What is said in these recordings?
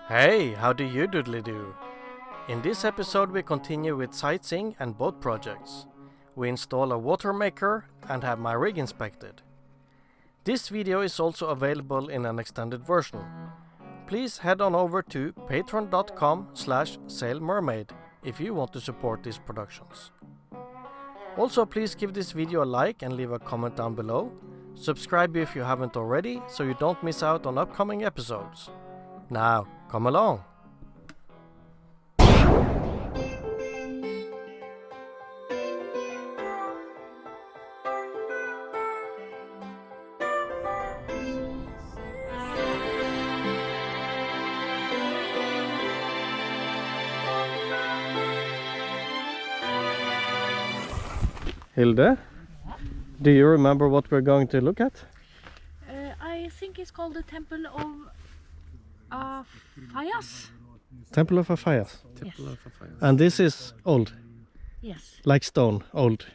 Hey, how do you doodly do? In this episode we continue with sightseeing and boat projects. We install a watermaker and have my rig inspected. This video is also available in an extended version. Please head on over to patreon.com/sailmermaid if you want to support these productions. Also, please give this video a like and leave a comment down below. Subscribe if you haven't already so you don't miss out on upcoming episodes. Now, come along! Hilde, do you remember what we're going to look at? I think it's called the Temple of Fires. Temple of Aphias. Yes. And this is old, Yes. like stone, old.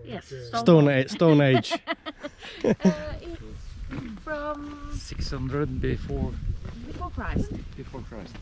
Yes. Stone Age. It's from 600 before Christ. Christ.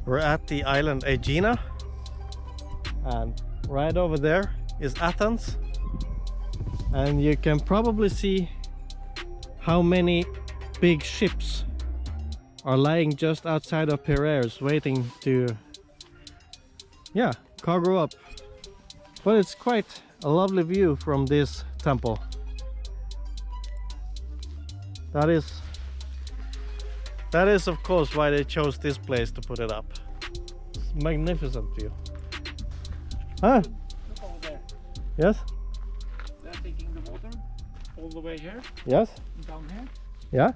We're at the island Aegina, and right over there is Athens, and you can probably see how many big ships are lying just outside of Piraeus waiting to cargo up. But it's quite a lovely view from this temple. That is of course why they chose this place to put it up. It's a magnificent view. Huh? Look over there. Yes? They're taking the water all the way here, Yes? down here. Yeah?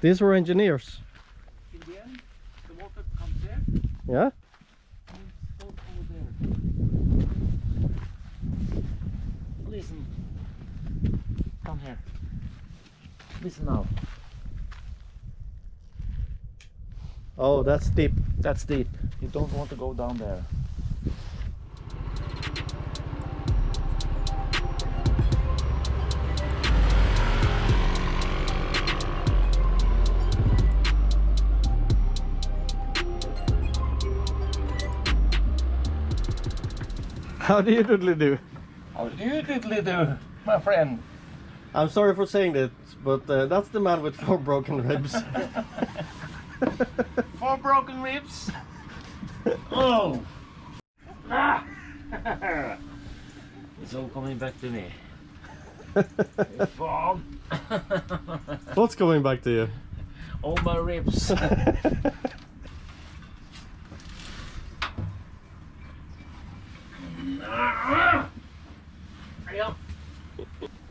These were engineers. In the end, the water comes here Yeah? and it goes over there. Listen. Come here. Listen now. Oh, that's deep. That's deep. You don't want to go down there. How do you doodly do? How do you diddly do, my friend? I'm sorry for saying that, but that's the man with 4 broken ribs. 4 broken ribs. Oh! Ah! It's all coming back to me. Fog. What's coming back to you? All my ribs.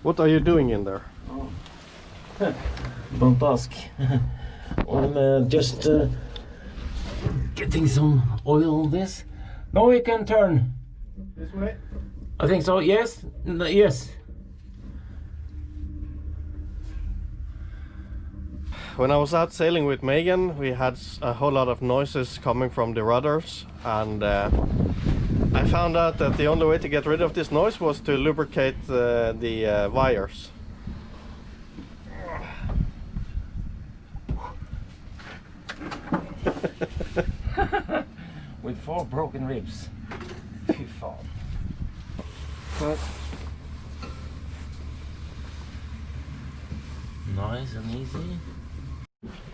What are you doing in there? Don't ask. I'm just getting some oil on this. Now we can turn. This way? I think so. Yes. Yes. When I was out sailing with Megan, we had a whole lot of noises coming from the rudders, and I found out that the only way to get rid of this noise was to lubricate the wires. 4 broken ribs. Fy fan. But nice and easy.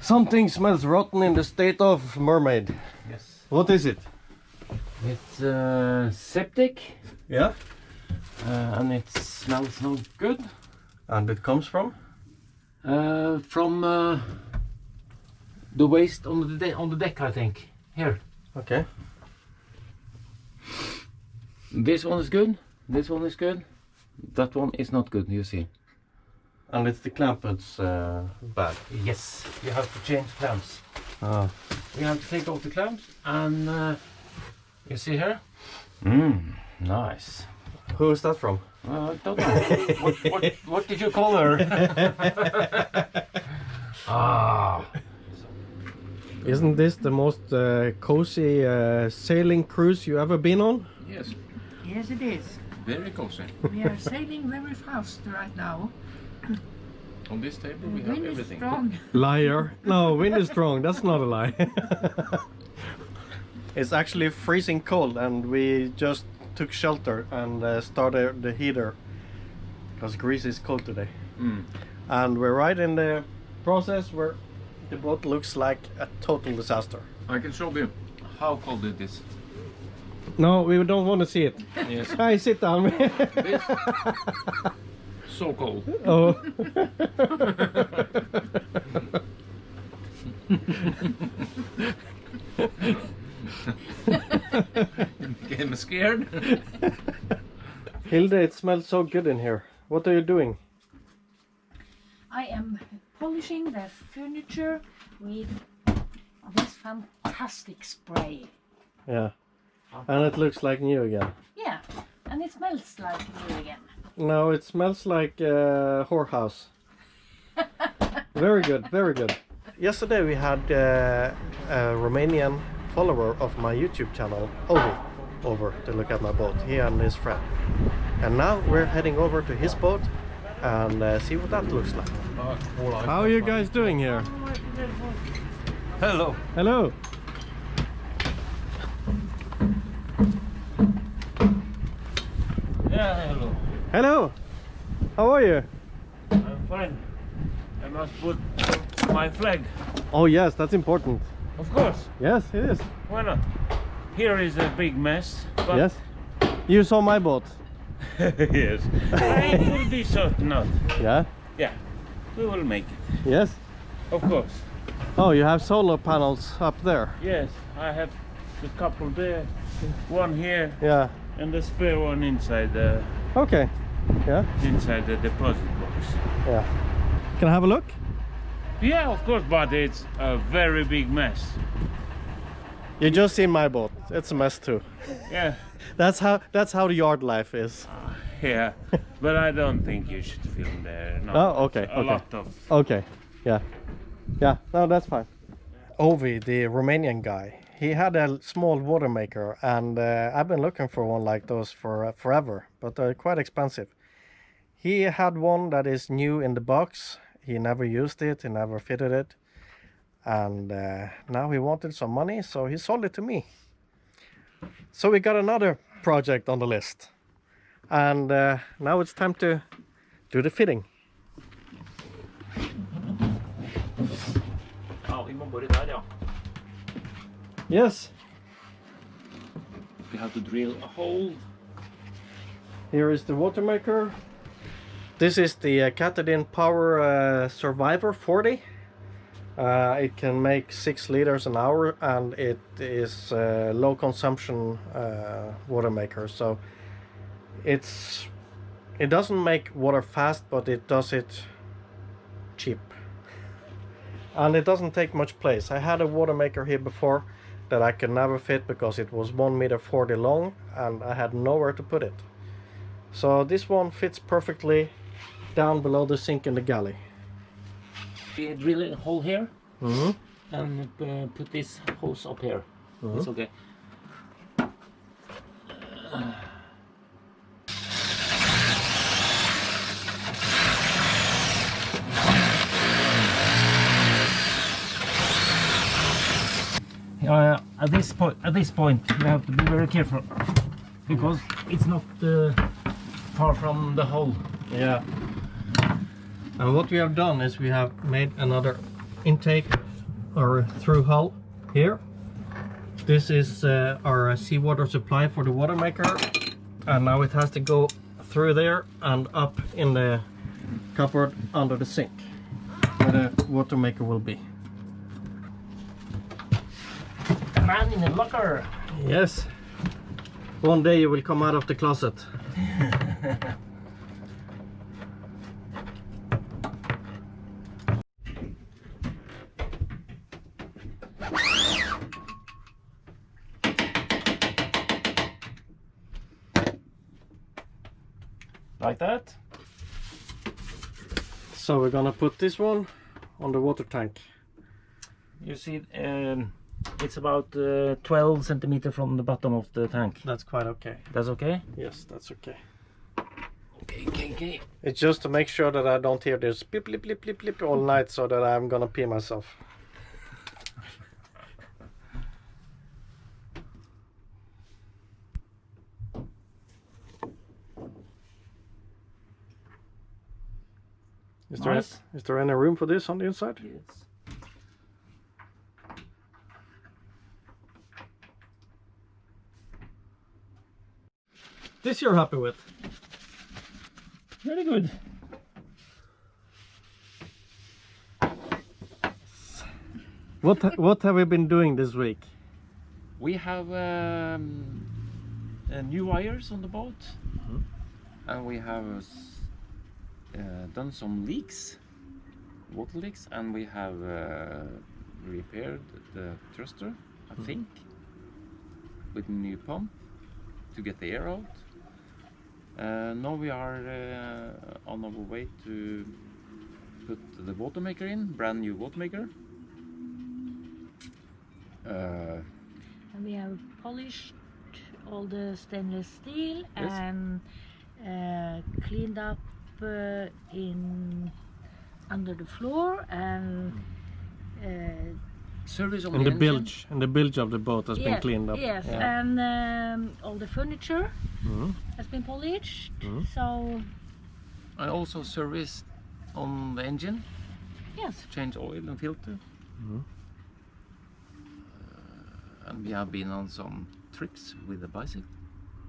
Something smells rotten in the state of Mermaid. Yes. What is it? It's septic. Yeah. And it smells no good. And it comes from? From the waste on the deck, I think. Here. Okay. This one is good. This one is good. That one is not good. You see. And it's the clamp that's bad. Yes. You have to change clamps. Ah. We have to take off the clamps, and you see here. Nice. Who is that from? I don't know. what did you call her? Ah. Isn't this the most cozy sailing cruise you ever been on? Yes, Yes, it is. very cozy. We are sailing very fast right now. On this table The we have wind is everything. strong. Liar. No, wind is strong. That's not a lie. It's actually freezing cold, and we just took shelter and started the heater because Greece is cold today. And we're right in the process where the boat looks like a total disaster. I can show you how cold it is. No, we don't want to see it. Yes. Hey, sit down. This, so cold. Oh. Getting scared. Hilde, it smells so good in here. What are you doing? I am polishing the furniture with this fantastic spray. Yeah. And it looks like new again. Yeah, and it smells like new again. No, it smells like a whorehouse. Very good, very good. Yesterday we had a Romanian follower of my YouTube channel, Ovi, over to look at my boat, he and his friend. And now we're heading over to his boat and see what that looks like. How are you guys doing here? Hello. Hello. Yeah, hello. Hello. How are you? I'm fine. I must put my flag. Oh yes, that's important. Of course. Yes, it is. Why not? Here is a big mess. But Yes. You saw my boat. yes. It will be certain not. Yeah. Yeah. We will make it. Yes. Of course. Oh, you have solar panels up there. Yes. I have a couple there. One here Yeah. and the spare one inside the Okay. Yeah. deposit box. Yeah. Can I have a look? Yeah, of course, but it's a very big mess. You just seen my boat. It's a mess too. Yeah. That's how the yard life is. Yeah. But I don't think you should film there. No, Oh, okay, A okay. lot of. Okay. Yeah. Yeah. No, that's fine. Ovi, the Romanian guy, he had a small watermaker, and I've been looking for one like those for forever, but they're quite expensive. He had one that is new in the box. He never used it, he never fitted it, and now he wanted some money, so he sold it to me. So we got another project on the list, and now it's time to do the fitting. Yes, You have to drill a hole. here is the watermaker. This is the Catadin Power Survivor 40. It can make 6 liters an hour, and it is low consumption watermaker. So it doesn't make water fast, but it does it cheap. And it doesn't take much place. I had a watermaker here before that I could never fit because it was 1.40 meter long and I had nowhere to put it. So this one fits perfectly down below the sink in the galley. We drill a hole here Mm-hmm. and put this hose up here. It's okay. At this point, you have to be very careful because it's not far from the hole. Yeah. And what we have done is we have made another intake or through hull here. This is our seawater supply for the watermaker, and now it has to go through there and up in the cupboard under the sink where the watermaker will be. A man in a locker. Yes. One day you will come out of the closet. Like that. So we're gonna put this one on the water tank. You see, it's about 12 centimeters from the bottom of the tank. That's quite okay. That's okay? Yes, that's okay. Okay. It's just to make sure that I don't hear this blip blip blip blip blip all night, so that I'm gonna pee myself. Nice. Is there any room for this on the inside? Yes. This you're happy with? Very good. What have we been doing this week? We have new wires on the boat, and we have done some leaks, water leaks, and we have repaired the thruster, I think, with a new pump to get the air out. Now we are on our way to put the watermaker in, brand new watermaker. And we have polished all the stainless steel. Yes. And cleaned up in under the floor, and Service on And the the engine. bilge, and the bilge of the boat has been cleaned up. Yes, Yeah. and all the furniture Mhm. has been polished. Mhm. So I also serviced on the engine, yes, change oil and filter. Mhm. And we have been on some trips with the bicycle.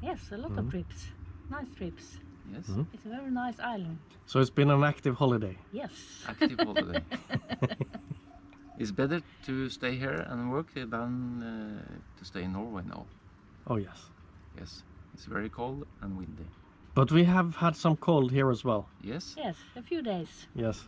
yes, a lot of trips, nice trips. Yes, Mhm. It's a very nice island. So it's been an active holiday. Yes. active holiday. It's better to stay here and work than to stay in Norway now. Oh yes. Yes, it's very cold and windy. But we have had some cold here as well. Yes, Yes, a few days. Yes.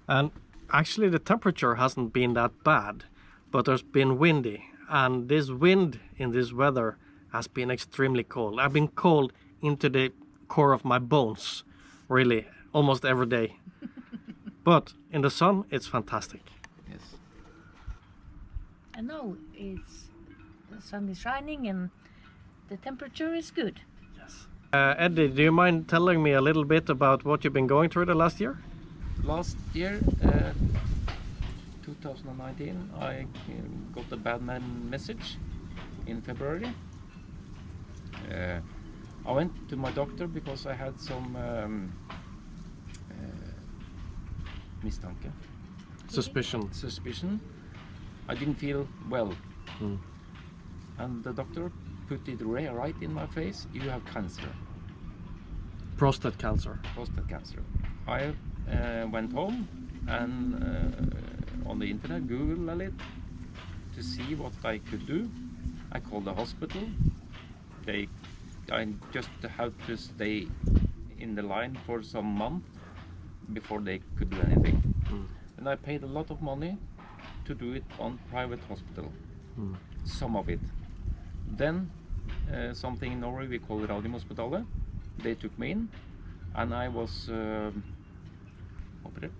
And actually the temperature hasn't been that bad, but there's been windy. And this wind in this weather has been extremely cold. I've been cold into the core of my bones, really, almost every day. But in the sun, it's fantastic. yes. And now the sun is shining and the temperature is good. Yes. Eddie, do you mind telling me a little bit about what you've been going through the last year? Last year, 2019, I got a bad message in February. I went to my doctor because I had some misstanke, Suspicion. I didn't feel well. Mm. And the doctor put it right in my face. You have cancer, Prostate cancer. prostate cancer. I went home and on the internet Googled a little to see what I could do. I called the hospital. I just had to stay in the line for some month before they could do anything. Mm. And I paid a lot of money to do it on private hospital. Mm. Some of it. Then something in Norway we call Radiumhospitalet. They took me in, and I was operated.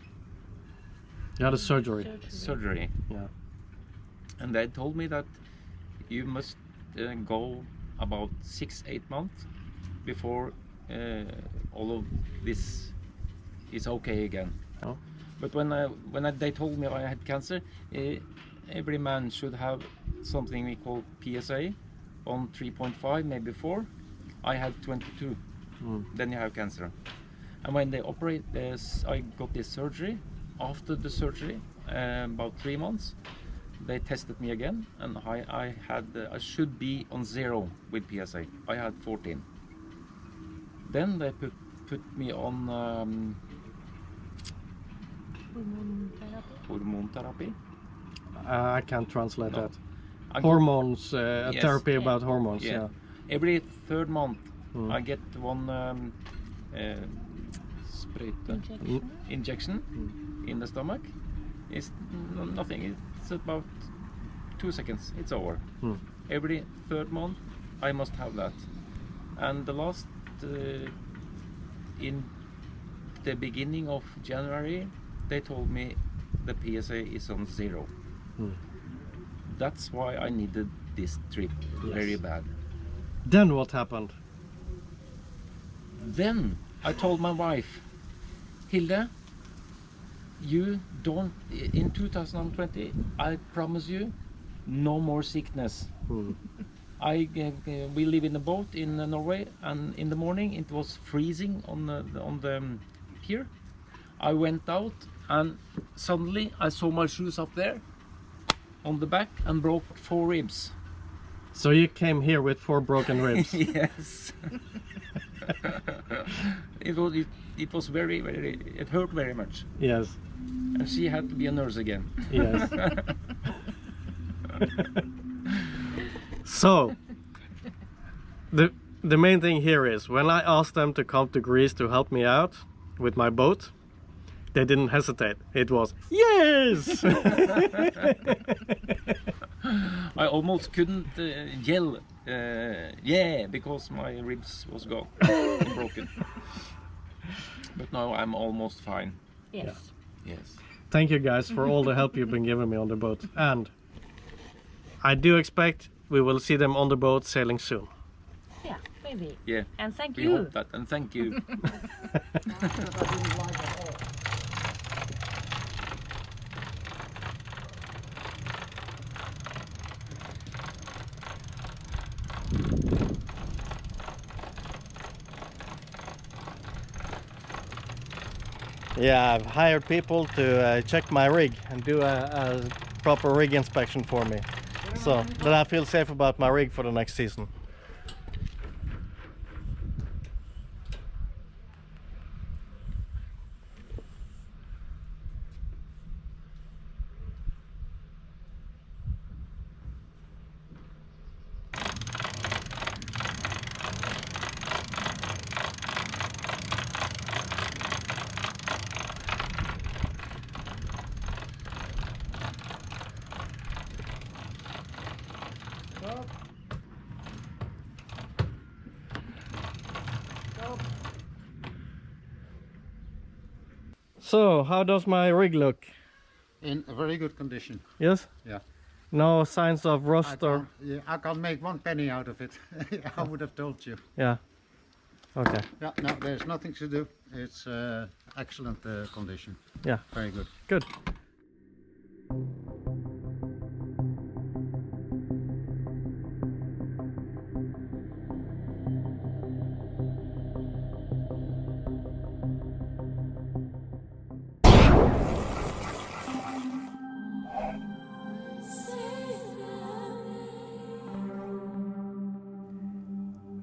You had a surgery. Surgery. Yeah. And they told me that you must go about 6-8 months before all of this is okay again. Oh. But when they told me I had cancer, every man should have something we call PSA on 3.5, maybe 4. I had 22. Then you have cancer. And when they operate this, I got this surgery. After the surgery, about 3 months, they tested me again, and I should be on 0 with PSA. I had 14. Then they put me on hormone therapy. I can't translate No. that. I Hormones, Yes. therapy about hormones. Yeah. Yeah. Every 3rd month, I get one injection in the stomach. It's nothing. It's about 2 seconds. It's over. Every 3rd month, I must have that. And the last, in the beginning of January, they told me the PSA is on 0. That's why I needed this trip very bad. Then what happened? Then I told my wife, Hilde, you don't, in 2020, I promise you, no more sickness. We live in a boat in Norway, and in the morning it was freezing on the pier. I went out, and suddenly I saw my shoes up there on the back and broke 4 ribs. So you came here with 4 broken ribs. Yes. It was very, it hurt very much. Yes. And she had to be a nurse again. Yes. So the main thing here is, when I asked them to come to Greece to help me out with my boat, they didn't hesitate. It was yes. I almost couldn't yell yeah, because my ribs was gone broken. But now I'm almost fine. Yes. Yes. Thank you guys for all the help you've been giving me on the boat, and I do expect we will see them on the boat sailing soon. Yeah, maybe. Yeah. And thank We you. hope that, and thank you. Yeah, I've hired people to check my rig and do a proper rig inspection for me, so that I feel safe about my rig for the next season. So, how does my rig look? In a very good condition. Yes? Yeah. No signs of rust or... I can't make 1 penny out of it. I would have told you. Yeah. Okay. Yeah, no, there's nothing to do. It's excellent condition. Yeah. Very good. Good.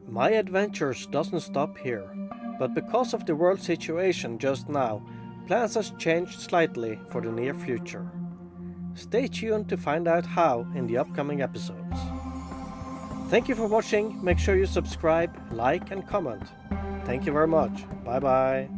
My adventures doesn't stop here, but because of the world situation just now, plans has changed slightly for the near future. Stay tuned to find out how in the upcoming episodes. Thank you for watching, make sure you subscribe, like and comment. Thank you very much, bye bye.